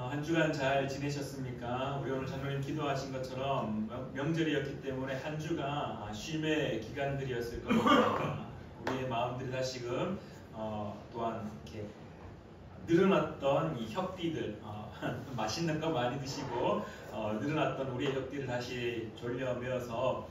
한 주간 잘 지내셨습니까? 우리 오늘 장로님 기도하신 것처럼 명절이었기 때문에 한 주가 쉼의 기간들이었을 겁니다. 우리의 마음들이 다시금 또한 이렇게 늘어났던 이 혁띠들, 맛있는 거 많이 드시고 늘어났던 우리의 혁띠를 다시 졸려 메어서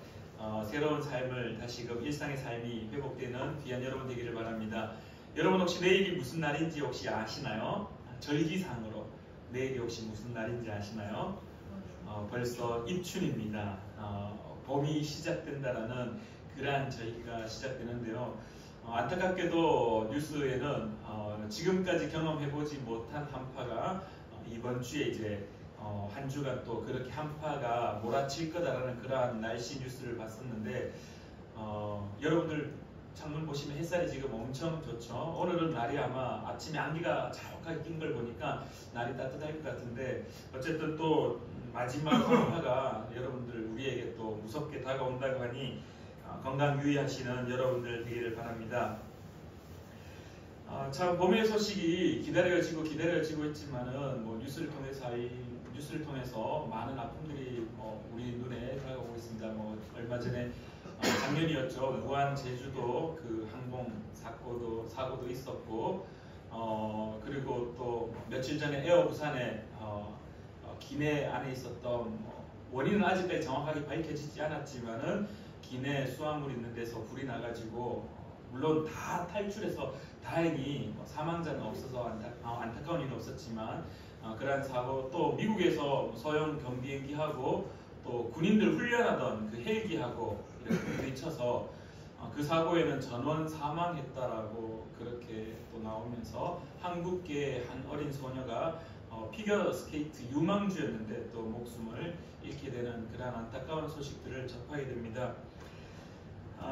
새로운 삶을 다시금 일상의 삶이 회복되는 귀한 여러분 되기를 바랍니다. 여러분 혹시 내일이 무슨 날인지 혹시 아시나요? 절기상으로 내일이 혹시 무슨 날인지 아시나요? 벌써 입춘입니다. 봄이 시작된다라는 그러한 절기가 시작되는데요. 안타깝게도 뉴스에는 지금까지 경험해보지 못한 한파가 이번 주에 이제 한 주간 또 그렇게 한파가 몰아칠 거다라는 그러한 날씨 뉴스를 봤었는데 여러분들 창문 보시면 햇살이 지금 엄청 좋죠. 오늘은 날이 아마 아침에 안개가 자욱하게 낀 걸 보니까 날이 따뜻할 것 같은데 어쨌든 또 마지막 한파가 여러분들 우리에게 또 무섭게 다가온다고 하니 건강 유의하시는 여러분들 되기를 바랍니다. 참 봄의 소식이 기다려지고 있지만은 뭐 뉴스를 통해서 많은 아픔들이 우리 눈에 다가오고 있습니다. 얼마 전에 작년이었죠. 무안 제주도 그 항공 사고도 있었고 그리고 또 며칠 전에 에어 부산에 기내 안에 있었던 원인은 아직까지 정확하게 밝혀지지 않았지만은 기내 수화물 있는 데서 불이 나가지고 물론 다 탈출해서 다행히 사망자는 없어서 안타까운 일은 없었지만 그러한 사고, 또 미국에서 소형 경비행기하고 또 군인들 훈련하던 그 헬기하고 이렇게 부딪혀서 그 사고에는 전원 사망했다라고 그렇게 또 나오면서 한국계 한 어린 소녀가 피겨 스케이트 유망주였는데 또 목숨을 잃게 되는 그러한 안타까운 소식들을 접하게 됩니다.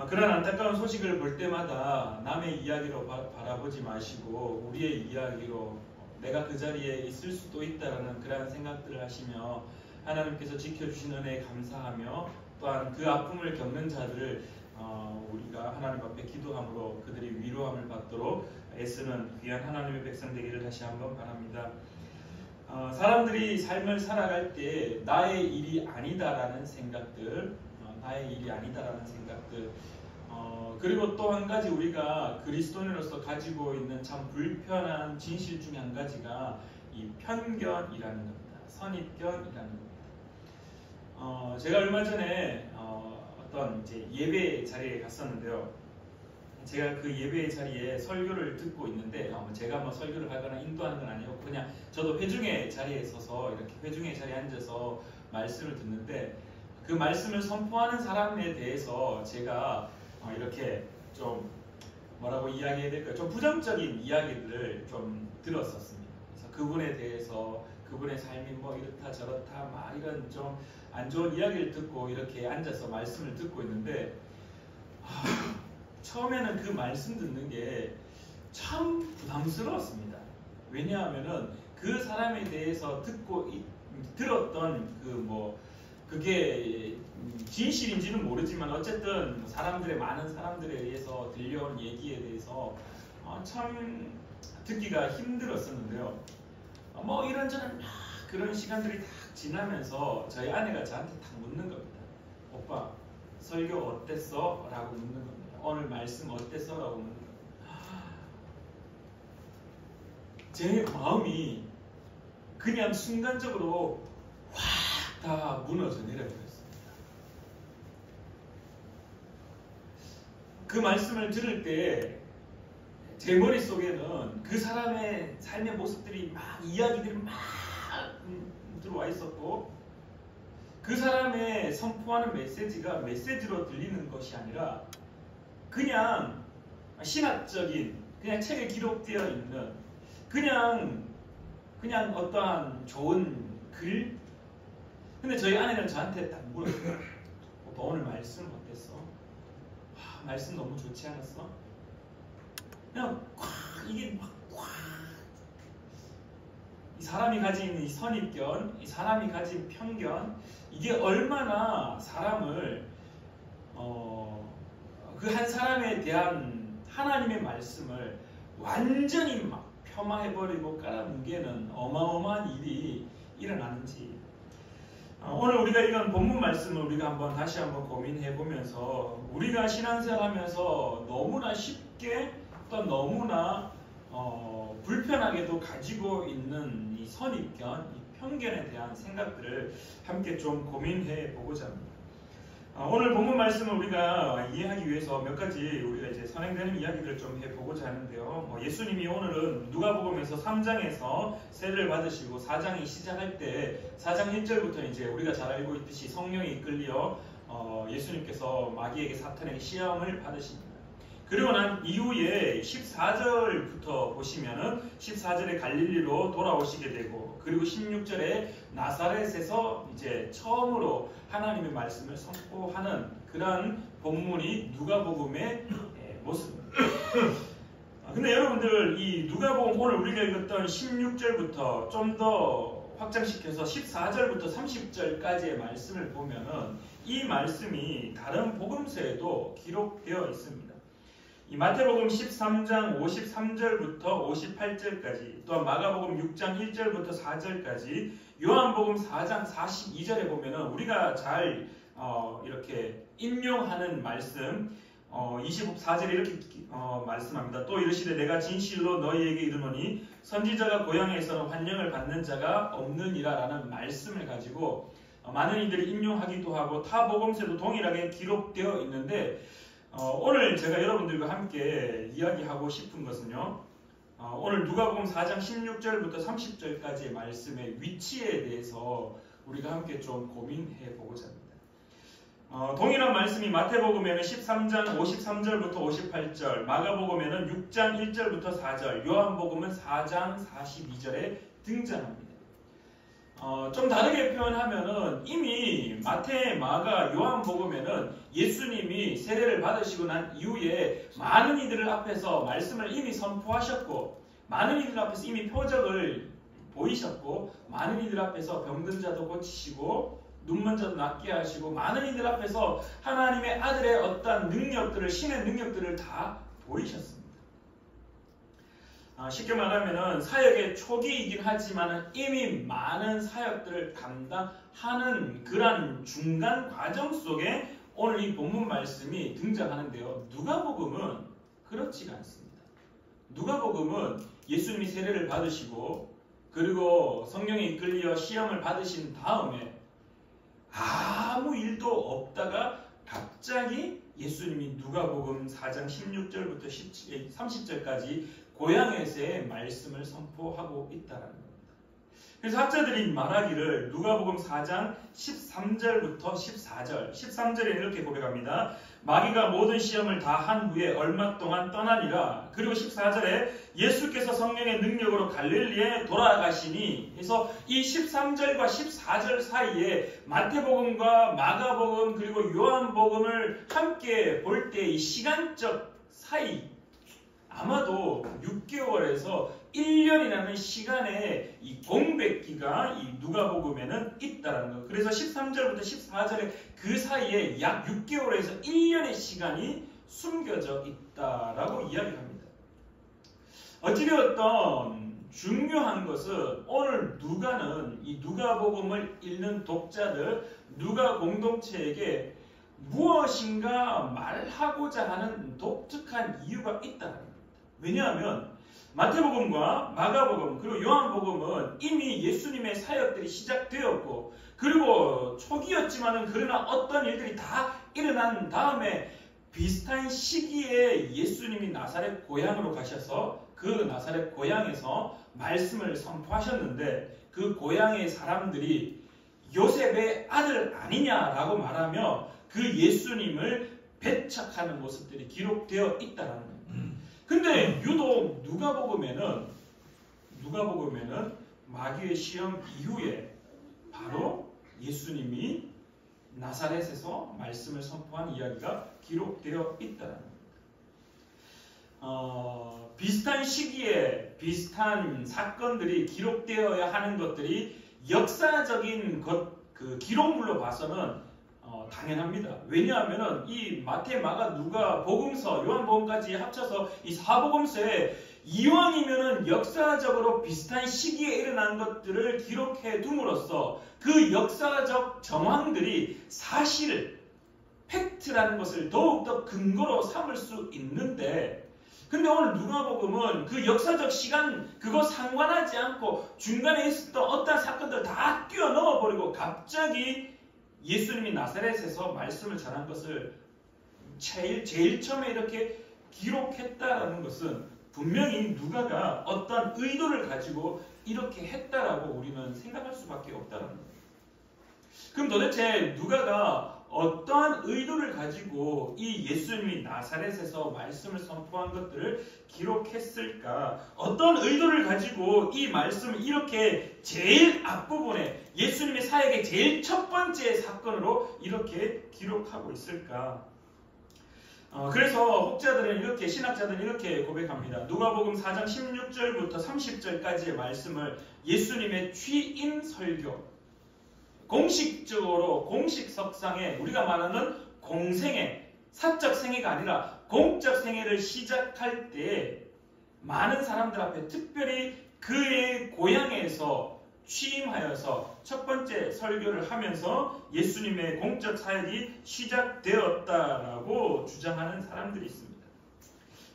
그런 안타까운 소식을 볼 때마다 남의 이야기로 바라보지 마시고 우리의 이야기로 내가 그 자리에 있을 수도 있다라는 그러한 생각들을 하시며 하나님께서 지켜주시는 은혜에 감사하며 또한 그 아픔을 겪는 자들을 우리가 하나님 앞에 기도함으로 그들이 위로함을 받도록 애쓰는 귀한 하나님의 백성 되기를 다시 한번 바랍니다. 사람들이 삶을 살아갈 때 나의 일이 아니다라는 생각들, 그리고 또 한 가지 우리가 그리스도인으로서 가지고 있는 참 불편한 진실 중에 한 가지가 이 편견이라는 겁니다. 선입견이라는 겁니다. 제가 얼마 전에 어떤 이제 예배 자리에 갔었는데요. 제가 그 예배 자리에 설교를 듣고 있는데 제가 설교를 하거나 인도하는 건 아니고 그냥 저도 회중의 자리에 서서 이렇게 회중의 자리에 앉아서 말씀을 듣는데 그 말씀을 선포하는 사람에 대해서 제가 이렇게 좀 뭐라고 이야기해야 될까요? 좀 부정적인 이야기들을 좀 들었었습니다. 그래서 그분에 대해서 그분의 삶이 이렇다 저렇다 막 이런 좀 안 좋은 이야기를 듣고 이렇게 앉아서 말씀을 듣고 있는데 처음에는 그 말씀 듣는 게 참 부담스러웠습니다. 왜냐하면은 그 사람에 대해서 들었던 그게 진실인지는 모르지만 어쨌든 많은 사람들에 의해서 들려온 얘기에 대해서 참 듣기가 힘들었었는데요. 이런저런 그런 시간들이 딱 지나면서 저희 아내가 저한테 딱 묻는 겁니다. 오빠 설교 어땠어? 라고 묻는 겁니다. 오늘 말씀 어땠어? 라고 묻는 겁니다. 제 마음이 그냥 순간적으로 확 다 무너져 내려버렸습니다. 그 말씀을 들을 때 제 머릿속에는 그 사람의 삶의 모습들이 이야기들이 들어와 있었고 그 사람의 선포하는 메시지가 메시지로 들리는 것이 아니라 그냥 신학적인 그냥 책에 기록되어 있는 그냥 어떠한 좋은 글. 근데 저희 아내는 저한테 딱 물었어요. 오빠 오늘 말씀 어땠어? 말씀 너무 좋지 않았어? 그냥 이게 이 사람이 가진 이 선입견, 이 사람이 가진 편견, 이게 얼마나 사람을 그 한 사람에 대한 하나님의 말씀을 완전히 폄하해버리고 깔아뭉개는 어마어마한 일이 일어나는지 오늘 우리가 읽은 본문 말씀을 우리가 다시 한번 고민해보면서 우리가 신앙생활하면서 너무나 쉽게 또 너무나 불편하게도 가지고 있는 이 선입견, 이 편견에 대한 생각들을 함께 좀 고민해 보고자 합니다. 오늘 본문 말씀을 우리가 이해하기 위해서 몇 가지 우리가 이제 선행되는 이야기를 좀 해보고자 하는데요. 예수님이 오늘은 누가복음에서 3장에서 세례를 받으시고 4장이 시작할 때 4장 1절부터 이제 우리가 잘 알고 있듯이 성령이 이끌려 예수님께서 마귀에게 사탄에게 시험을 받으십니다. 그리고 난 이후에 14절부터 보시면은 14절에 갈릴리로 돌아오시게 되고 그리고 16절에 나사렛에서 이제 처음으로 하나님의 말씀을 선포하는 그러한 본문이 누가복음의 모습입니다. 근데 여러분들 이 누가복음 오늘 우리가 읽었던 16절부터 좀 더 확장시켜서 14절부터 30절까지의 말씀을 보면은 이 말씀이 다른 복음서에도 기록되어 있습니다. 이 마태복음 13장 53절부터 58절까지 또한 마가복음 6장 1절부터 4절까지 요한복음 4장 42절에 보면은 우리가 잘 이렇게 인용하는 말씀 24절에 이렇게 말씀합니다. 또 이르시되 내가 진실로 너희에게 이르노니 선지자가 고향에서는 환영을 받는 자가 없느니라 라는 말씀을 가지고 많은 이들이 인용하기도 하고 타 복음서에도 동일하게 기록되어 있는데 오늘 제가 여러분들과 함께 이야기하고 싶은 것은요. 오늘 누가복음 4장 16절부터 30절까지의 말씀의 위치에 대해서 우리가 함께 좀 고민해 보고자 합니다. 동일한 말씀이 마태복음에는 13장 53절부터 58절, 마가복음에는 6장 1절부터 4절, 요한복음은 4장 42절에 등장합니다. 좀 다르게 표현하면은 이미 마태, 마가, 요한복음에는 예수님이 세례를 받으시고 난 이후에 많은 이들 앞에서 말씀을 이미 선포하셨고 많은 이들 앞에서 이미 표적을 보이셨고 많은 이들 앞에서 병든 자도 고치시고 눈먼 자도 낫게 하시고 많은 이들 앞에서 하나님의 아들의 어떤 능력들을 신의 능력들을 다 보이셨습니다. 쉽게 말하면 사역의 초기이긴 하지만 이미 많은 사역들을 감당하는 그런 중간 과정 속에 오늘 이 본문 말씀이 등장하는데요. 누가복음은 그렇지가 않습니다. 누가복음은 예수님이 세례를 받으시고 그리고 성령에 이끌려 시험을 받으신 다음에 아무 일도 없다가 갑자기 예수님이 누가복음 4장 16절부터 30절까지 고향에서의 말씀을 선포하고 있다는 겁니다. 그래서 학자들이 말하기를 누가복음 4장 13절부터 14절 13절에 이렇게 고백합니다. 마귀가 모든 시험을 다 한 후에 얼마 동안 떠나니라. 그리고 14절에 예수께서 성령의 능력으로 갈릴리에 돌아가시니 그래서 이 13절과 14절 사이에 마태복음과 마가복음 그리고 요한복음을 함께 볼 때 이 시간적 사이 아마도 6개월에서 1년이라는 시간의 이 공백기가 이 누가복음에는 있다는 것. 그래서 13절부터 14절의 그 사이에 약 6개월에서 1년의 시간이 숨겨져 있다라고 이야기합니다. 어찌되었던 중요한 것은 오늘 누가는 이 누가복음을 읽는 독자들, 누가 공동체에게 무엇인가 말하고자 하는 독특한 이유가 있다는 겁니다. 왜냐하면 마태복음과 마가복음 그리고 요한복음은 이미 예수님의 사역들이 시작되었고 그리고 초기였지만은 그러나 어떤 일들이 다 일어난 다음에 비슷한 시기에 예수님이 나사렛 고향으로 가셔서 그 나사렛 고향에서 말씀을 선포하셨는데 그 고향의 사람들이 요셉의 아들 아니냐라고 말하며 그 예수님을 배척하는 모습들이 기록되어 있다는 겁니다. 근데 유독 누가복음에는 마귀의 시험 이후에 바로 예수님이 나사렛에서 말씀을 선포한 이야기가 기록되어 있다는 겁니다. 비슷한 시기에 비슷한 사건들이 기록되어야 하는 것들이 역사적인 그 기록물로 봐서는 당연합니다. 왜냐하면 이 마태, 마가, 누가, 복음서, 요한복음까지 합쳐서 이 사복음서에 이왕이면은 역사적으로 비슷한 시기에 일어난 것들을 기록해 둠으로써 그 역사적 정황들이 사실, 팩트라는 것을 더욱더 근거로 삼을 수 있는데, 근데 오늘 누가복음은 그 역사적 시간 그거 상관하지 않고 중간에 있었던 어떤 사건들 다 뛰어넘어 버리고 갑자기 예수님이 나사렛에서 말씀을 전한 것을 제일 처음에 이렇게 기록했다라는 것은 분명히 누가가 어떤 의도를 가지고 이렇게 했다라고 우리는 생각할 수밖에 없다라는 거예요. 그럼 도대체 누가가 어떠한 의도를 가지고 이 예수님이 나사렛에서 말씀을 선포한 것들을 기록했을까? 어떤 의도를 가지고 이 말씀을 이렇게 제일 앞부분에 예수님의 사역의 제일 첫 번째 사건으로 이렇게 기록하고 있을까? 그래서 혹자들은 이렇게, 신학자들은 이렇게 고백합니다. 누가복음 4장 16절부터 30절까지의 말씀을 예수님의 취임 설교, 공식적으로 공식 석상에 우리가 말하는 공생애, 사적 생애가 아니라 공적 생애를 시작할 때 많은 사람들 앞에 특별히 그의 고향에서 취임하여서 첫 번째 설교를 하면서 예수님의 공적 사역이 시작되었다라고 주장하는 사람들이 있습니다.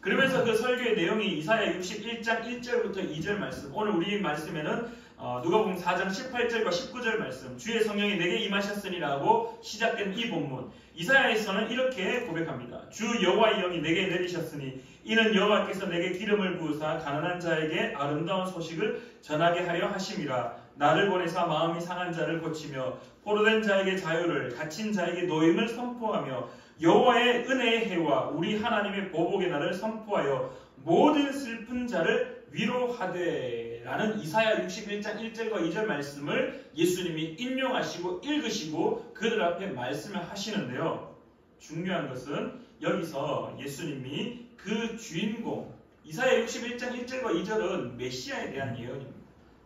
그러면서 그 설교의 내용이 이사야 61장 1절부터 2절 말씀, 오늘 우리 말씀에는 누가복음 4장 18절과 19절 말씀, 주의 성령이 내게 임하셨으니라고 시작된 이 본문, 이사야에서는 이렇게 고백합니다. 주 여호와의 영이 내게 내리셨으니 이는 여호와께서 내게 기름을 부으사 가난한 자에게 아름다운 소식을 전하게 하려 하심이라. 나를 보내사 마음이 상한 자를 고치며 포로된 자에게 자유를, 갇힌 자에게 노임을 선포하며 여호와의 은혜의 해와 우리 하나님의 보복의 날을 선포하여 모든 슬픈 자를 위로하되 라는 이사야 61장 1절과 2절 말씀을 예수님이 인용하시고 읽으시고 그들 앞에 말씀을 하시는데요. 중요한 것은 여기서 예수님이 그 주인공, 이사야 61장 1절과 2절은 메시아에 대한 예언입니다.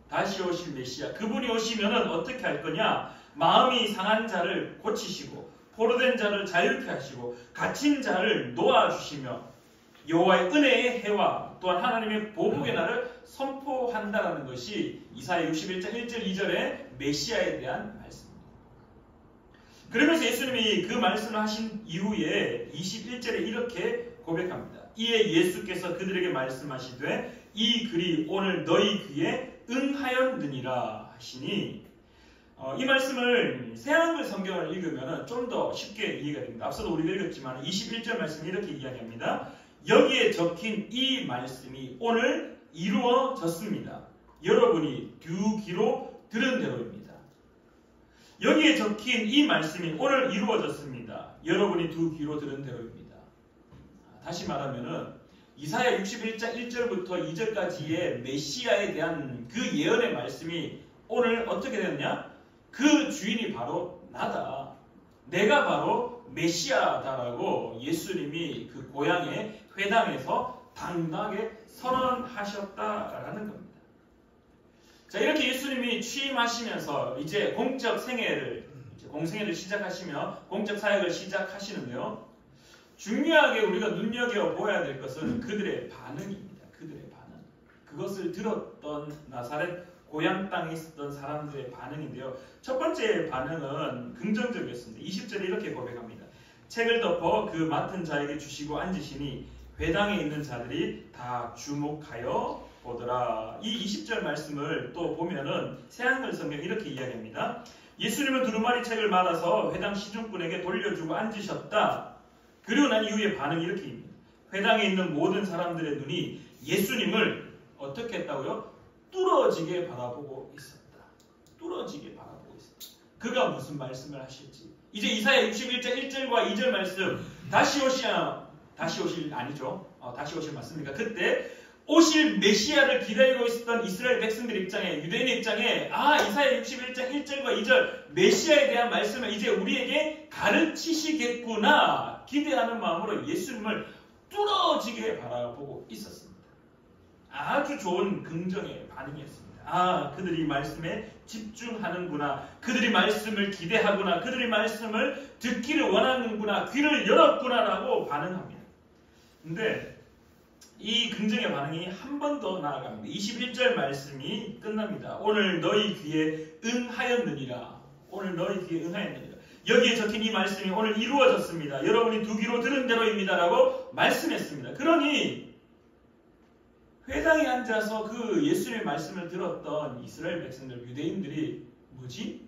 다시 오실 메시아, 그분이 오시면은 어떻게 할 거냐? 마음이 상한 자를 고치시고 포로된 자를 자유케 하시고 갇힌 자를 놓아주시며 여호와의 은혜의 해와 또한 하나님의 보복의 날을 선포한다라는 것이 이사야 61장 1절 2절의 메시아에 대한 말씀입니다. 그러면서 예수님이 그 말씀을 하신 이후에 21절에 이렇게 고백합니다. 이에 예수께서 그들에게 말씀하시되 이 글이 오늘 너희 귀에 응하였느니라 하시니, 이 말씀을 새한글 성경을 읽으면 좀 더 쉽게 이해가 됩니다. 앞서도 우리가 읽었지만 21절 말씀이 이렇게 이야기합니다. 여기에 적힌 이 말씀이 오늘 이루어졌습니다. 여러분이 두 귀로 들은 대로입니다. 여기에 적힌 이 말씀이 오늘 이루어졌습니다. 여러분이 두 귀로 들은 대로입니다. 다시 말하면은 이사야 61장 1절부터 2절까지의 메시아에 대한 그 예언의 말씀이 오늘 어떻게 되느냐? 그 주인이 바로 나다. 내가 바로 메시아다라고 예수님이 그 고향의 회당에서 당당하게 선언하셨다라는 겁니다. 자, 이렇게 예수님이 취임하시면서 이제 공적 생애를, 공생애를 시작하시며 공적 사역을 시작하시는데요. 중요하게 우리가 눈여겨보아야 될 것은 그들의 반응입니다. 그들의 반응. 그것을 들었던 나사렛 고향 땅에 있었던 사람들의 반응인데요. 첫 번째 반응은 긍정적이었습니다. 20절에 이렇게 고백합니다. 책을 덮어 그 맡은 자에게 주시고 앉으시니 회당에 있는 자들이 다 주목하여 보더라. 이 20절 말씀을 또 보면은 새한글 성경 이렇게 이야기합니다. 예수님은 두루마리 책을 받아서 회당 시중꾼에게 돌려주고 앉으셨다. 그리고 난 이후에 반응이 이렇게입니다. 회당에 있는 모든 사람들의 눈이 예수님을 어떻게 했다고요? 뚫어지게 바라보고 있었다. 뚫어지게 바라보고 있었다. 그가 무슨 말씀을 하실지. 이제 이사야 61장 1절과 2절 말씀, 다시 오실 아니죠. 다시 오실 맞습니까? 그때 오실 메시아를 기다리고 있었던 이스라엘 백성들 입장에, 유대인 입장에 이사야 61장 1절과 2절 메시아에 대한 말씀을 이제 우리에게 가르치시겠구나 기대하는 마음으로 예수님을 뚫어지게 바라보고 있었습니다. 아주 좋은 긍정의 반응이었습니다. 아, 그들이 말씀에 집중하는구나. 그들이 말씀을 기대하구나. 그들이 말씀을 듣기를 원하는구나. 귀를 열었구나라고 반응합니다. 근데 이 긍정의 반응이 한 번 더 나아갑니다. 21절 말씀이 끝납니다. 오늘 너희 귀에 응하였느니라. 오늘 너희 귀에 응하였느니라. 여기에 적힌 이 말씀이 오늘 이루어졌습니다. 여러분이 두 귀로 들은 대로입니다. 라고 말씀했습니다. 그러니 회당에 앉아서 그 예수님의 말씀을 들었던 이스라엘 백성들, 유대인들이 뭐지?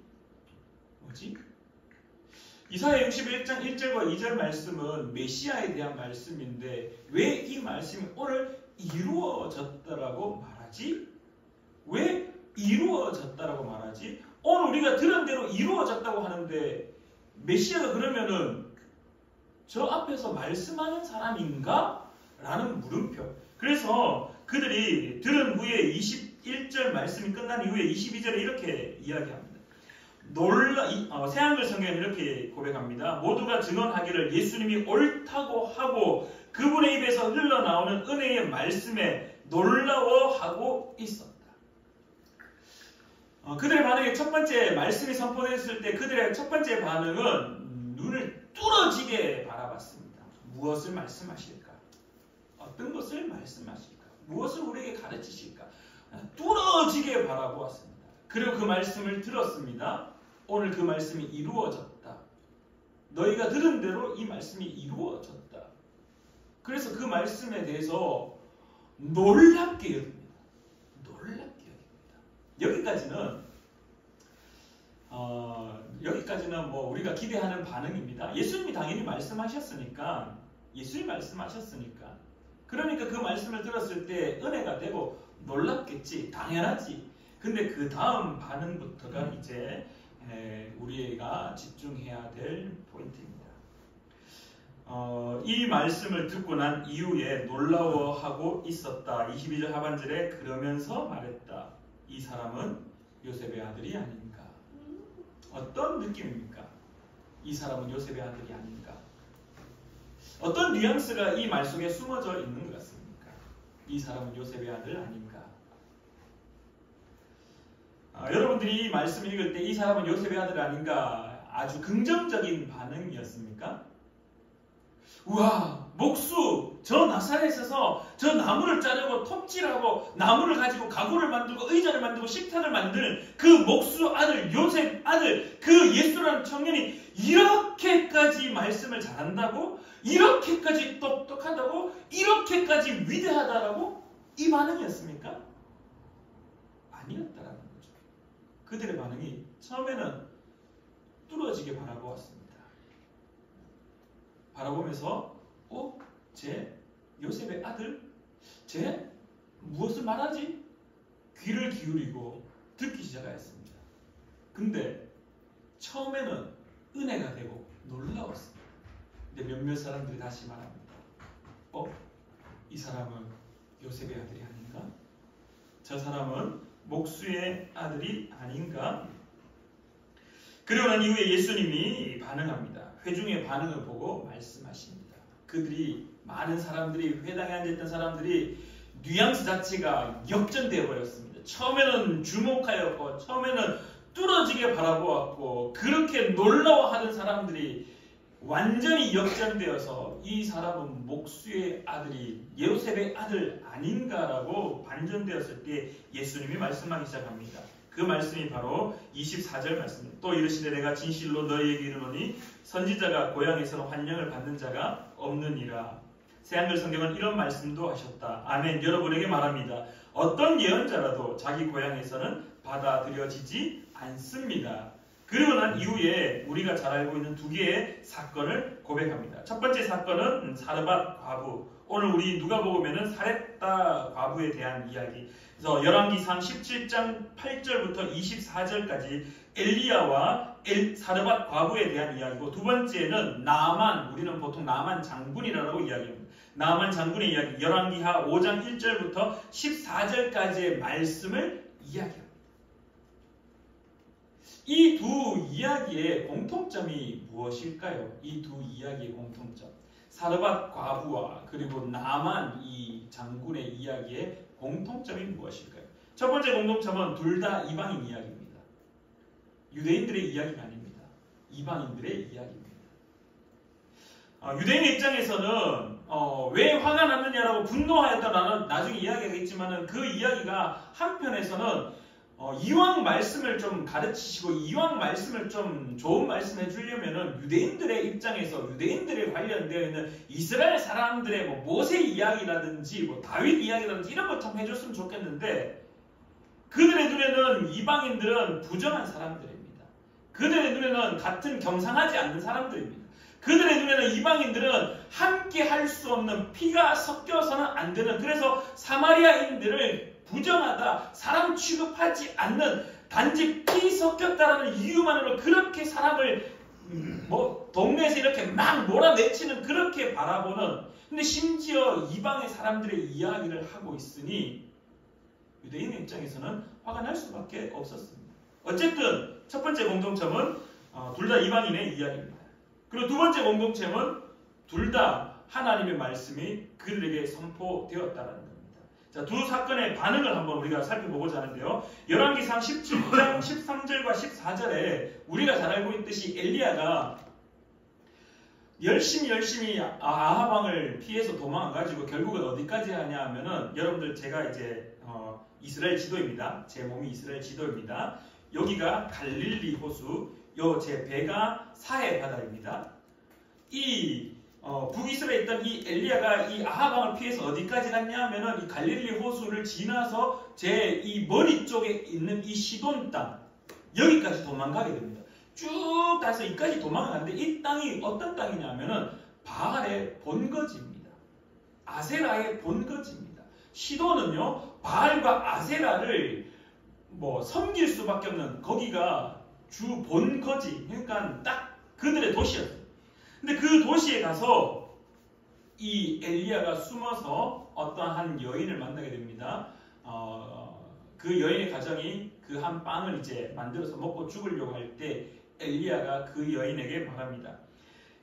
이사야 61장 1절과 2절 말씀은 메시아에 대한 말씀인데 왜 이 말씀이 오늘 이루어졌다라고 말하지? 왜 이루어졌다라고 말하지? 오늘 우리가 들은 대로 이루어졌다고 하는데 메시아가 그러면은 저 앞에서 말씀하는 사람인가? 라는 물음표. 그래서 그들이 들은 후에 21절 말씀이 끝난 이후에 22절에 이렇게 이야기합니다. 새한글 성경은 이렇게 고백합니다. 모두가 증언하기를 예수님이 옳다고 하고 그분의 입에서 흘러나오는 은혜의 말씀에 놀라워하고 있었다. 그들의 반응의 첫 번째 말씀이 선포됐을 때 그들의 첫 번째 반응은 눈을 뚫어지게 바라봤습니다. 무엇을 말씀하실까? 어떤 것을 말씀하실까? 무엇을 우리에게 가르치실까? 뚫어지게 바라보았습니다. 그리고 그 말씀을 들었습니다. 오늘 그 말씀이 이루어졌다. 너희가 들은 대로 이 말씀이 이루어졌다. 그래서 그 말씀에 대해서 놀랍게 여깁니다. 여기까지는 뭐 우리가 기대하는 반응입니다. 예수님이 당연히 말씀하셨으니까. 그러니까 그 말씀을 들었을 때 은혜가 되고 놀랍겠지. 당연하지. 근데 그 다음 반응부터가 이제 우리가 집중해야 될 포인트입니다. 이 말씀을 듣고 난 이후에 놀라워하고 있었다. 22절 하반절에 그러면서 말했다. 이 사람은 요셉의 아들이 아닌가. 어떤 느낌입니까? 이 사람은 요셉의 아들이 아닌가. 어떤 뉘앙스가 이 말 속에 숨어져 있는 것 같습니까? 이 사람은 요셉의 아들 아닌가. 여러분들이 이 말씀을 읽을 때 이 사람은 요셉의 아들 아닌가 아주 긍정적인 반응이었습니까? 우와, 목수 저 나사렛에서 저 나무를 자르고 톱질하고 나무를 가지고 가구를 만들고 의자를 만들고 식탁을 만드는 그 목수 아들 요셉 아들 그 예수라는 청년이 이렇게까지 말씀을 잘한다고? 이렇게까지 똑똑하다고? 이렇게까지 위대하다라고? 이 반응이었습니까? 아니었다라는 거죠. 그들의 반응이 처음에는 뚫어지게 바라보았습니다. 바라보면서 쟤 요셉의 아들? 쟤 무엇을 말하지? 귀를 기울이고 듣기 시작하였습니다. 근데 처음에는 은혜가 되고 놀라웠습니다. 근데 몇몇 사람들이 다시 말합니다. 이 사람은 요셉의 아들이 아닌가? 저 사람은 목수의 아들이 아닌가? 그러고 난 이후에 예수님이 반응합니다. 회중의 반응을 보고 말씀하십니다. 그들이 많은 사람들이 회당에 앉아있던 사람들이 뉘앙스 자체가 역전되어 버렸습니다. 처음에는 주목하였고 처음에는 뚫어지게 바라보았고 그렇게 놀라워하던 사람들이 완전히 역전되어서 이 사람은 목수의 아들이 요셉의 아들 아닌가라고 반전되었을 때 예수님이 말씀하기 시작합니다. 그 말씀이 바로 24절 말씀입니다. 또 이르시되 내가 진실로 너희에게 이르노니 선지자가 고향에서는 환영을 받는 자가 없느니라. 새한글 성경은 이런 말씀도 하셨다. 아멘. 여러분에게 말합니다. 어떤 예언자라도 자기 고향에서는 받아들여지지 않습니다. 그리고 난 이후에 우리가 잘 알고 있는 두 개의 사건을 고백합니다. 첫 번째 사건은 사르밧 과부. 오늘 우리 누가복음에는 사렙다 과부에 대한 이야기. 그래서 열왕기상 17장 8절부터 24절까지 엘리야와 사르밧 과부에 대한 이야기고, 두 번째는 나아만, 우리는 보통 나아만 장군이라고 이야기합니다. 나아만 장군의 이야기, 열왕기하 5장 1절부터 14절까지의 말씀을 이야기합니다. 이 두 이야기의 공통점이 무엇일까요? 이 두 이야기의 공통점. 사르밧 과부와 그리고 나아만 이 장군의 이야기의 공통점이 무엇일까요? 첫 번째 공통점은 둘 다 이방인 이야기입니다. 유대인들의 이야기가 아닙니다. 이방인들의 이야기입니다. 유대인의 입장에서는 왜 화가 났느냐라고 분노하였다라는 나중에 이야기하겠지만은 그 이야기가 한편에서는 이왕 말씀을 좀 가르치시고 이왕 말씀을 좀 좋은 말씀 해주려면은 유대인들의 입장에서 유대인들에 관련되어 있는 이스라엘 사람들의 뭐 모세 이야기라든지 뭐 다윗 이야기라든지 이런 것 좀 해줬으면 좋겠는데 그들의 눈에는 이방인들은 부정한 사람들입니다. 그들의 눈에는 같은 겸상하지 않는 사람들입니다. 그들의 눈에는 이방인들은 함께 할 수 없는 피가 섞여서는 안 되는, 그래서 사마리아인들을 부정하다, 사람 취급하지 않는, 단지 피 섞였다라는 이유만으로 그렇게 사람을 동네에서 이렇게 막 몰아내치는, 그렇게 바라보는, 근데 심지어 이방의 사람들의 이야기를 하고 있으니 유대인의 입장에서는 화가 날 수밖에 없었습니다. 어쨌든 첫 번째 공통점은 둘 다 이방인의 이야기입니다. 그리고 두 번째 공통점은 둘 다 하나님의 말씀이 그들에게 선포되었다는 겁니다. 자, 두 사건의 반응을 한번 우리가 살펴보고자 하는데요. 열왕기상 17장 13절과 14절에 우리가 잘 알고 있듯이 엘리야가 열심히 아합 왕을 피해서 도망가가지고 결국은 어디까지 하냐 하면은, 여러분들 제가 이제 이스라엘 지도입니다. 제 몸이 이스라엘 지도입니다. 여기가 갈릴리 호수, 제 배가 사해 바다입니다. 이 북이스라엘에 있던 이 엘리야가 이 아합 왕을 피해서 어디까지 갔냐 하면은 이 갈릴리 호수를 지나서 제 이 머리 쪽에 있는 이 시돈 땅, 여기까지 도망가게 됩니다. 쭉 가서 이까지 도망가는데 이 땅이 어떤 땅이냐면은 바알의 본거지입니다. 아세라의 본거지입니다. 시돈은요, 바알과 아세라를 섬길 수밖에 없는, 거기가 주 본거지, 그러니까 딱 그들의 도시였어요. 근데 그 도시에 가서 이 엘리야가 숨어서 어떠한 여인을 만나게 됩니다. 그 여인의 가정이 그 한 빵을 이제 만들어서 먹고 죽으려고 할 때 엘리야가 그 여인에게 말합니다.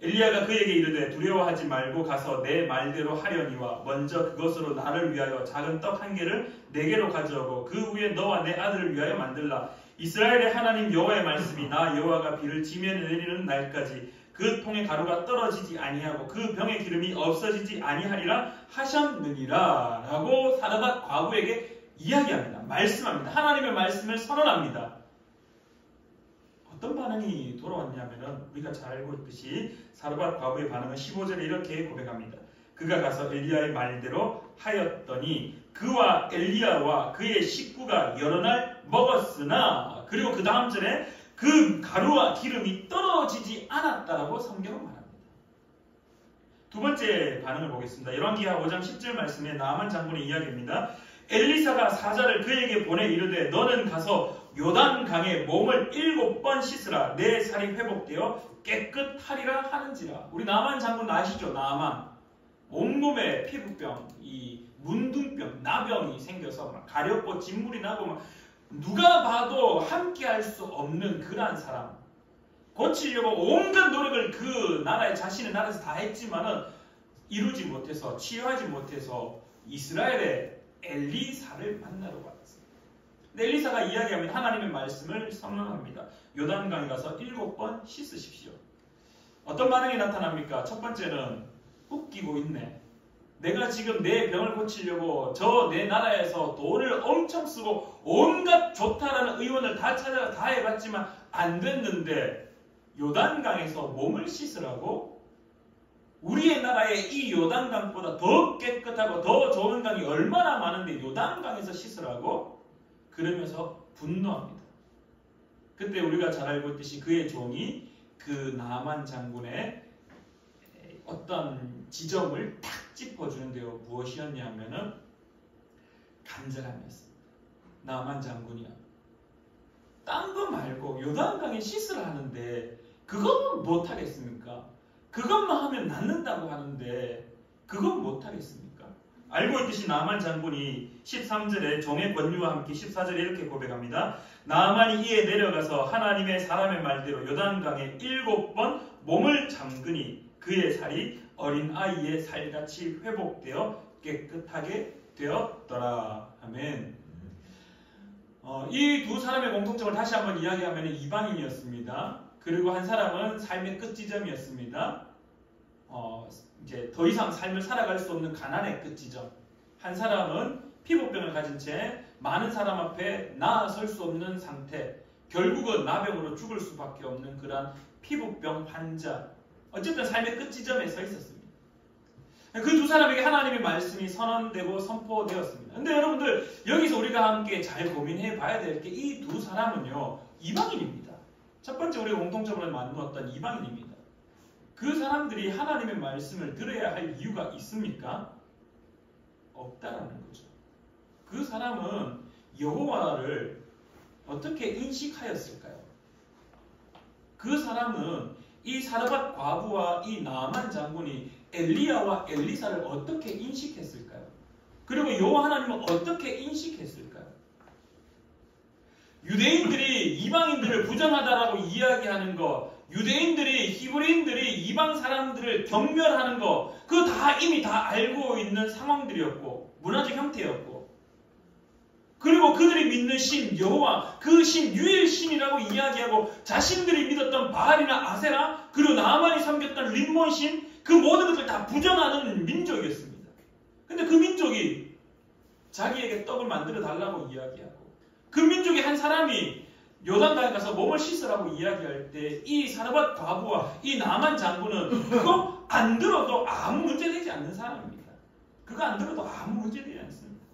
엘리야가 그에게 이르되 두려워하지 말고 가서 내 말대로 하려니와 먼저 그것으로 나를 위하여 작은 떡 한 개를 내게로 가져오고 그 위에 너와 내 아들을 위하여 만들라. 이스라엘의 하나님 여호와의 말씀이 나 여호와가 비를 지면에 내리는 날까지 그 통의 가루가 떨어지지 아니하고 그 병의 기름이 없어지지 아니하리라 하셨느니라 라고 사르밧 과부에게 이야기합니다. 말씀합니다. 하나님의 말씀을 선언합니다. 어떤 반응이 돌아왔냐면은 우리가 잘 알고 있듯이 사르밧 과부의 반응은 15절에 이렇게 고백합니다. 그가 가서 엘리야의 말대로 하였더니 그와 엘리야와 그의 식구가 여러 날 먹었으나, 그리고 그 다음 절에 그 가루와 기름이 떨어지지 않았다라고 성경은 말합니다. 두 번째 반응을 보겠습니다. 열왕기하 5장 10절 말씀에 나아만 장군의 이야기입니다. 엘리사가 사자를 그에게 보내 이르되 너는 가서 요단강에 몸을 7번 씻으라. 내 살이 회복되어 깨끗하리라 하는지라. 우리 나아만 장군 아시죠? 나아만 온몸에 피부병, 이 문둥병, 나병이 생겨서 막 가렵고 진물이 나고 막 누가 봐도 함께 할 수 없는 그러한 사람, 고치려고 온갖 노력을 그 나라의 자신의 나라에서 다 했지만은 이루지 못해서, 치유하지 못해서 이스라엘의 엘리사를 만나러 왔습니다. 근데 엘리사가 이야기하면 하나님의 말씀을 선언합니다. 요단강에 가서 7번 씻으십시오. 어떤 반응이 나타납니까? 첫 번째는 웃기고 있네. 내가 지금 내 병을 고치려고 저 내 나라에서 돈을 엄청 쓰고 온갖 좋다라는 의원을 다 찾아가 다 해봤지만 안 됐는데 요단강에서 몸을 씻으라고? 우리의 나라의 이 요단강보다 더 깨끗하고 더 좋은 강이 얼마나 많은데 요단강에서 씻으라고? 그러면서 분노합니다. 그때 우리가 잘 알고 있듯이 그의 종이 그 나아만 장군의 어떤 지점을 탁 짚어주는데요. 무엇이었냐 하면은 간절함이었습니다. 나아만 장군이야. 딴 거 말고 요단강에 씻으라 하는데 그건 못하겠습니까? 그것만 하면 낫는다고 하는데 그건 못하겠습니까? 알고 있듯이 나아만 장군이 13절에 종의 권유와 함께 14절에 이렇게 고백합니다. 나아만이 이에 내려가서 하나님의 사람의 말대로 요단강에 7번 몸을 잠그니 그의 살이 어린 아이의 살같이 회복되어 깨끗하게 되었더라. 아멘. 이 두 사람의 공통점을 다시 한번 이야기하면 이방인이었습니다. 그리고 한 사람은 삶의 끝지점이었습니다. 이제 더 이상 삶을 살아갈 수 없는 가난의 끝지점. 한 사람은 피부병을 가진 채 많은 사람 앞에 나아설 수 없는 상태. 결국은 나병으로 죽을 수밖에 없는 그러한 피부병 환자. 어쨌든 삶의 끝지점에 서 있었습니다. 그 두 사람에게 하나님의 말씀이 선언되고 선포되었습니다. 근데 여러분들 여기서 우리가 함께 잘 고민해 봐야 될 게 이 두 사람은요 이방인입니다. 첫 번째 우리가 공통점으로 나누었던 이방인입니다. 그 사람들이 하나님의 말씀을 들어야 할 이유가 있습니까? 없다라는 거죠. 그 사람은 여호와를 어떻게 인식하였을까요? 그 사람은 이 사르밧 과부와 이 나아만 장군이 엘리야와 엘리사를 어떻게 인식했을까요? 그리고 여호와 하나님은 어떻게 인식했을까요? 유대인들이 이방인들을 부정하다라고 이야기하는 것, 유대인들이 히브리인들이 이방 사람들을 경멸하는 것, 그거 다 이미 다 알고 있는 상황들이었고 문화적 형태였고, 그리고 그들이 믿는 신 여호와, 그 신 유일신이라고 이야기하고 자신들이 믿었던 바알이나 아세라, 그리고 나아만이 섬겼던 림몬신, 그 모든 것을 다 부정하는 민족이었습니다. 근데 그 민족이 자기에게 떡을 만들어 달라고 이야기하고, 그 민족의 한 사람이 요단강에 가서 몸을 씻으라고 이야기할 때 이 사르밧 과부와 이 나아만 장군은 그거 안 들어도 아무 문제 되지 않는 사람입니다. 그거 안 들어도 아무 문제 되지 않습니다.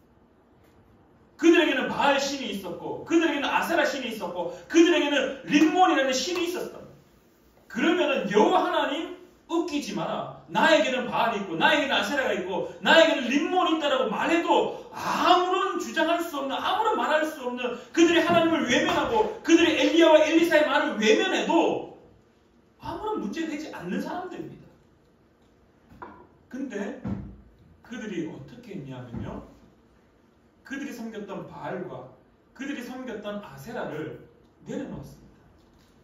그들에게는 바알 신이 있었고, 그들에게는 아세라 신이 있었고, 그들에게는 림몬이라는 신이 있었다. 그러면은 여호와 하나님 웃기지 마라. 나에게는 바알이 있고, 나에게는 아세라가 있고, 나에게는 림몬이 있다라고 말해도 아무런 주장할 수 없는, 아무런 말할 수 없는, 그들이 하나님을 외면하고 그들이 엘리야와 엘리사의 말을 외면해도 아무런 문제되지 않는 사람들입니다. 근데 그들이 어떻게 했냐면요, 그들이 섬겼던 바알과 그들이 섬겼던 아세라를 내려놓았습니다.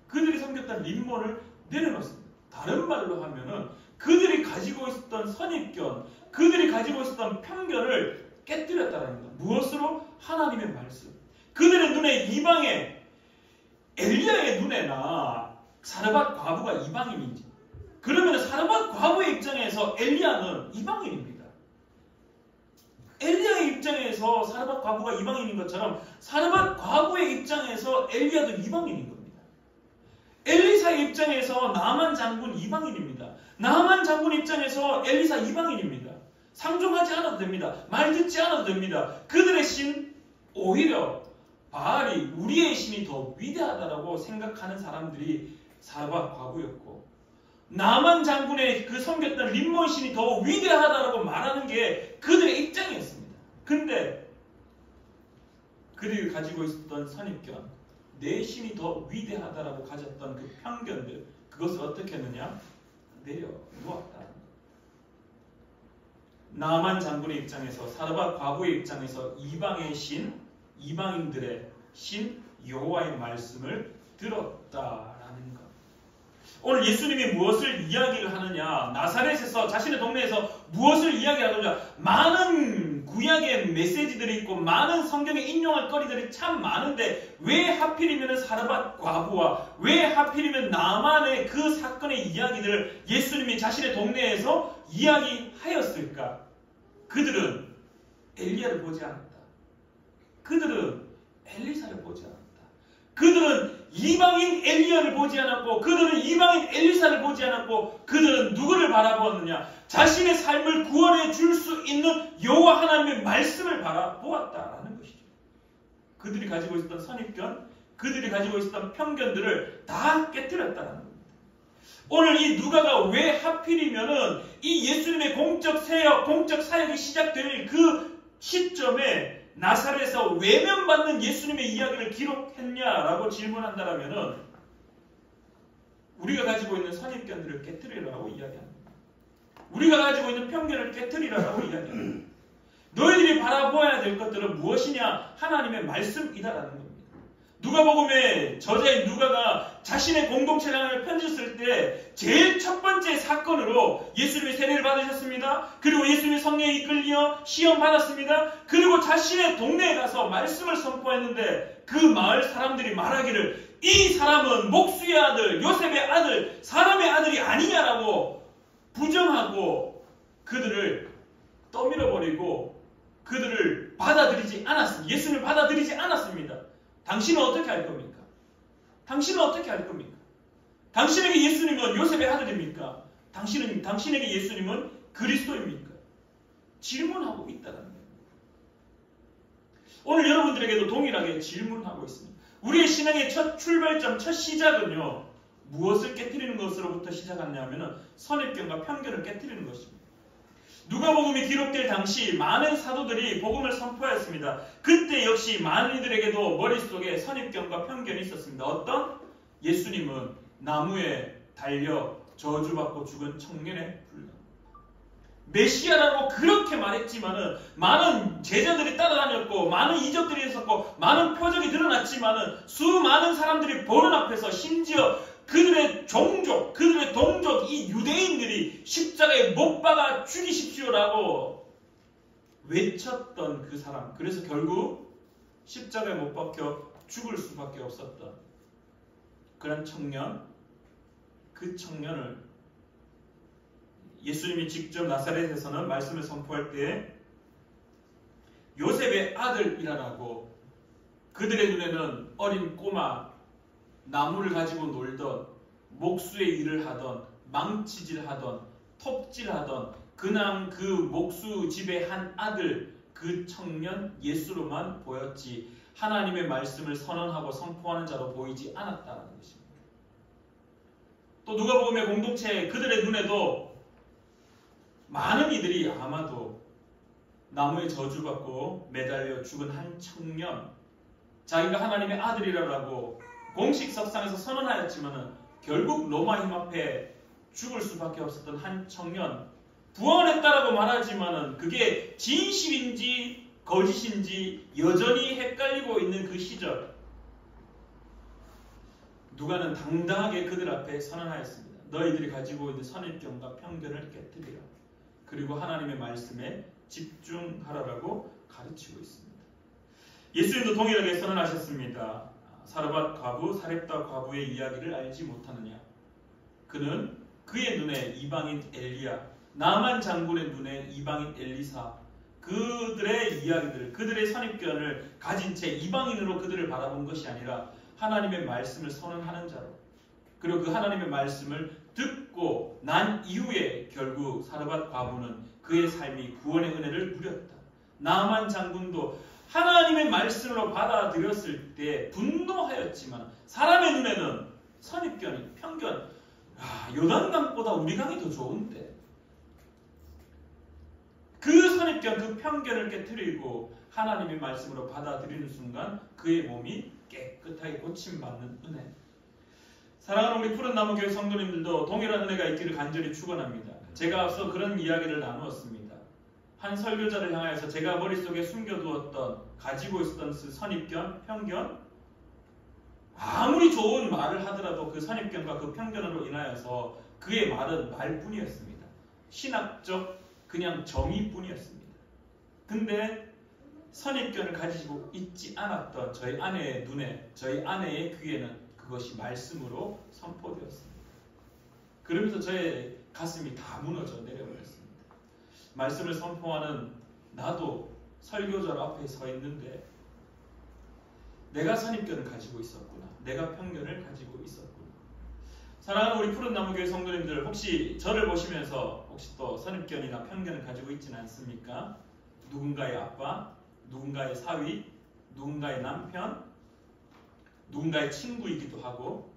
그들이 섬겼던 림몬을 내려놓았습니다. 다른 말로 하면은 그들이 가지고 있었던 선입견, 그들이 가지고 있었던 편견을 깨뜨렸다는 겁니다. 무엇으로? 하나님의 말씀. 그들의 눈에 이방의 엘리야의 눈에나 사르밧 과부가 이방인인지, 그러면 사르밧 과부의 입장에서 엘리야는 이방인입니다. 엘리야의 입장에서 사르밧 과부가 이방인인 것처럼 사르밧 과부의 입장에서 엘리야도 이방인인 겁니다. 엘리사의 입장에서 나아만 장군 이방인입니다. 나아만 장군 입장에서 엘리사 이방인입니다. 상종하지 않아도 됩니다. 말 듣지 않아도 됩니다. 그들의 신, 오히려 바알이 우리의 신이 더 위대하다라고 생각하는 사람들이 사르밧 과부였고, 나아만 장군의 그 섬겼던 림몬 신이 더 위대하다라고 말하는 게 그들의 입장이었습니다. 근데 그들이 가지고 있었던 선입견, 내 신이 더 위대하다라고 가졌던 그 편견들, 그것을 어떻게 했느냐? 내려놓았다. 나아만 장군의 입장에서, 사르밧 과부의 입장에서 이방의 신, 이방인들의 신 여호와의 말씀을 들었다라는 것. 오늘 예수님이 무엇을 이야기를 하느냐, 나사렛에서 자신의 동네에서 무엇을 이야기하느냐, 많은 구약의 메시지들이 있고 많은 성경에 인용할 거리들이 참 많은데 왜 하필이면 사르밧 과부와 왜 하필이면 나아만의 그 사건의 이야기들을 예수님이 자신의 동네에서 이야기하였을까? 그들은 엘리야를 보지 않았다. 그들은 엘리사를 보지 않았다. 그들은 이방인 엘리야를 보지 않았고, 그들은 이방인 엘리사를 보지 않았고, 그들은 누구를 바라보았느냐? 자신의 삶을 구원해 줄 수 있는 여호와 하나님의 말씀을 바라보았다라는 것이죠. 그들이 가지고 있었던 선입견, 그들이 가지고 있었던 편견들을 다 깨뜨렸다는 겁니다. 오늘 이 누가가 왜 하필이면은 이 예수님의 공적 사역이 시작될 그 시점에 나사렛에서 외면받는 예수님의 이야기를 기록했냐라고 질문한다면은 우리가 가지고 있는 선입견들을 깨뜨리라고 이야기합니다. 우리가 가지고 있는 편견을 깨뜨리라고 이야기합니다. 너희들이 바라보아야 될 것들은 무엇이냐? 하나님의 말씀이다라는 겁니다. 누가복음의 저자인 누가가 자신의 공동체를 하나를 편지 쓸 때 제일 첫 번째 사건으로 예수님이 세례를 받으셨습니다. 그리고 예수님이 성령에 이끌려 시험 받았습니다. 그리고 자신의 동네에 가서 말씀을 선포했는데 그 마을 사람들이 말하기를 이 사람은 목수의 아들, 요셉의 아들, 사람의 아들이 아니냐라고 부정하고 그들을 떠밀어버리고 그들을 받아들이지 않았습니다. 예수님을 받아들이지 않았습니다. 당신은 어떻게 할 겁니까? 당신은 어떻게 할 겁니까? 당신에게 예수님은 요셉의 아들입니까? 당신에게 예수님은 그리스도입니까? 질문하고 있다는 거예요. 오늘 여러분들에게도 동일하게 질문하고 있습니다. 우리의 신앙의 첫 출발점, 첫 시작은요, 무엇을 깨트리는 것으로부터 시작하냐면 선입견과 편견을 깨트리는 것입니다. 누가복음이 기록될 당시 많은 사도들이 복음을 선포하였습니다. 그때 역시 많은 이들에게도 머릿속에 선입견과 편견이 있었습니다. 어떤? 예수님은 나무에 달려 저주받고 죽은 청년의 불량. 메시아라고 그렇게 말했지만은 많은 제자들이 따라다녔고 많은 이적들이 있었고 많은 표적이 드러났지만은 수많은 사람들이 보는 앞에서 심지어 그들의 종족, 그들의 동족, 이 유대인들이 십자가에 못 박아 죽이십시오라고 외쳤던 그 사람. 그래서 결국 십자가에 못 박혀 죽을 수밖에 없었던 그런 청년, 그 청년을 예수님이 직접 나사렛에서는 말씀을 선포할 때 요셉의 아들이라고 그들의 눈에는 어린 꼬마, 나무를 가지고 놀던, 목수의 일을 하던, 망치질하던, 톱질하던 그냥 그 목수 집의 한 아들, 그 청년 예수로만 보였지 하나님의 말씀을 선언하고 선포하는 자로 보이지 않았다는 것입니다. 또 누가복음의 공동체 그들의 눈에도 많은 이들이 아마도 나무에 저주받고 매달려 죽은 한 청년, 자기가 하나님의 아들이라고 공식 석상에서 선언하였지만 결국 로마 힘 앞에 죽을 수밖에 없었던 한 청년, 부활했다라고 말하지만 그게 진실인지 거짓인지 여전히 헷갈리고 있는 그 시절, 누가는 당당하게 그들 앞에 선언하였습니다. 너희들이 가지고 있는 선입견과 편견을 깨뜨리라. 그리고 하나님의 말씀에 집중하라라고 가르치고 있습니다. 예수님도 동일하게 선언하셨습니다. 사르밧 과부, 사렙다 과부의 이야기를 알지 못하느냐. 그는 그의 눈에 이방인 엘리야, 나만 장군의 눈에 이방인 엘리사, 그들의 이야기들, 그들의 선입견을 가진 채 이방인으로 그들을 바라본 것이 아니라 하나님의 말씀을 선언하는 자로, 그리고 그 하나님의 말씀을 듣고 난 이후에 결국 사르밧 과부는 그의 삶이 구원의 은혜를 누렸다. 나만 장군도 하나님의 말씀으로 받아들였을 때 분노하였지만 사람의 눈에는 선입견이, 편견, 요단강보다 우리 강이 더 좋은데, 그 선입견, 그 편견을 깨트리고 하나님의 말씀으로 받아들이는 순간 그의 몸이 깨끗하게 고침받는 은혜. 사랑하는 우리 푸른나무교회 성도님들도 동일한 은혜가 있기를 간절히 축원합니다. 제가 앞서 그런 이야기를 나누었습니다. 한 설교자를 향하여서 제가 머릿속에 숨겨두었던, 가지고 있었던 그 선입견, 편견, 아무리 좋은 말을 하더라도 그 선입견과 그 편견으로 인하여서 그의 말은 말뿐이었습니다. 신학적 그냥 정의뿐이었습니다. 근데 선입견을 가지고 있지 않았던 저희 아내의 눈에, 저희 아내의 귀에는 그것이 말씀으로 선포되었습니다. 그러면서 저의 가슴이 다 무너져 내려버렸습니다. 말씀을 선포하는 나도 설교자 앞에 서 있는데 내가 선입견을 가지고 있었구나. 내가 편견을 가지고 있었구나. 사랑하는 우리 푸른나무교회 성도님들, 혹시 저를 보시면서 혹시 또 선입견이나 편견을 가지고 있지는 않습니까? 누군가의 아빠, 누군가의 사위, 누군가의 남편, 누군가의 친구이기도 하고,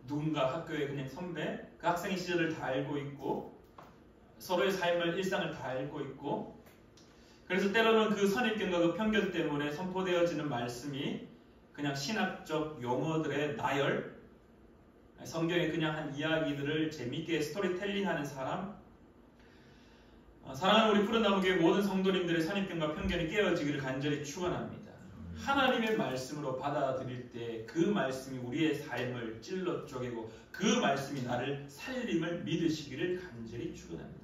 누군가 학교의 그냥 선배, 그 학생 시절을 다 알고 있고, 서로의 삶을, 일상을 다 알고 있고, 그래서 때로는 그 선입견과 그 편견 때문에 선포되어지는 말씀이 그냥 신학적 용어들의 나열, 성경의 그냥 한 이야기들을 재미있게 스토리텔링하는 사람, 사랑하는 우리 푸른나무교회 모든 성도님들의 선입견과 편견이 깨어지기를 간절히 축원합니다. 하나님의 말씀으로 받아들일 때 그 말씀이 우리의 삶을 찔러 쪼개고 그 말씀이 나를 살림을 믿으시기를 간절히 축원합니다.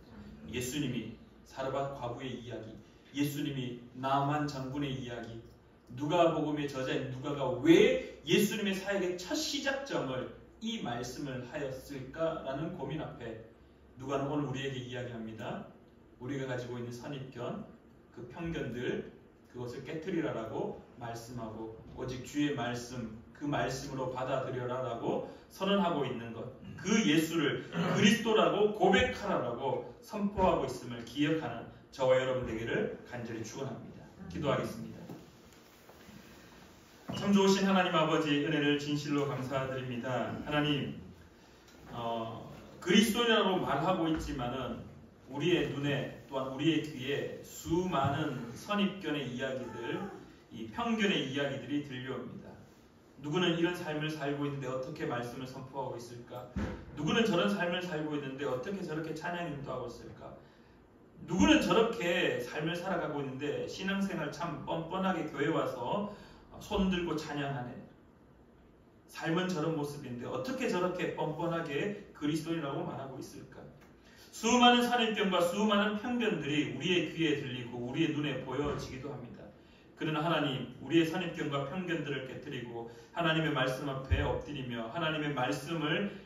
예수님이 사르밧 과부의 이야기, 예수님이 나만 장군의 이야기, 누가복음의 저자인 누가가 왜 예수님의 사역의 첫 시작점을 이 말씀을 하였을까라는 고민 앞에 누가는 오늘 우리에게 이야기합니다. 우리가 가지고 있는 선입견, 그 편견들, 그것을 깨트리라라고 말씀하고 오직 주의 말씀, 그 말씀으로 받아들여라라고 선언하고 있는 것, 그 예수를 그리스도라고 고백하라라고 선포하고 있음을 기억하는 저와 여러분 되기를 간절히 축원합니다. 기도하겠습니다. 참 좋으신 하나님 아버지, 은혜를 진실로 감사드립니다. 하나님, 그리스도라고 말하고 있지만은 우리의 눈에 또한 우리의 귀에 수많은 선입견의 이야기들, 이 편견의 이야기들이 들려옵니다. 누구는 이런 삶을 살고 있는데 어떻게 말씀을 선포하고 있을까? 누구는 저런 삶을 살고 있는데 어떻게 저렇게 찬양 인도하고 있을까? 누구는 저렇게 삶을 살아가고 있는데 신앙생활 참 뻔뻔하게 교회 와서 손 들고 찬양하네. 삶은 저런 모습인데 어떻게 저렇게 뻔뻔하게 그리스도인이라고 말하고 있을까? 수많은 선입견과 수많은 편견들이 우리의 귀에 들리고 우리의 눈에 보여지기도 합니다. 그러나 하나님, 우리의 선입견과 편견들을 깨뜨리고 하나님의 말씀 앞에 엎드리며 하나님의 말씀을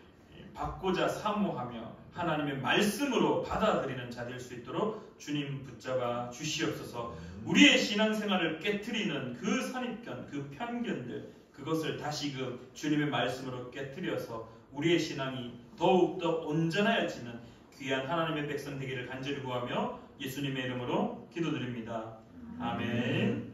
받고자 사모하며 하나님의 말씀으로 받아들이는 자 될 수 있도록 주님 붙잡아 주시옵소서. 우리의 신앙생활을 깨뜨리는 그 선입견, 그 편견들, 그것을 다시금 주님의 말씀으로 깨뜨려서 우리의 신앙이 더욱더 온전하여지는 귀한 하나님의 백성 되기를 간절히 구하며 예수님의 이름으로 기도드립니다. 아멘.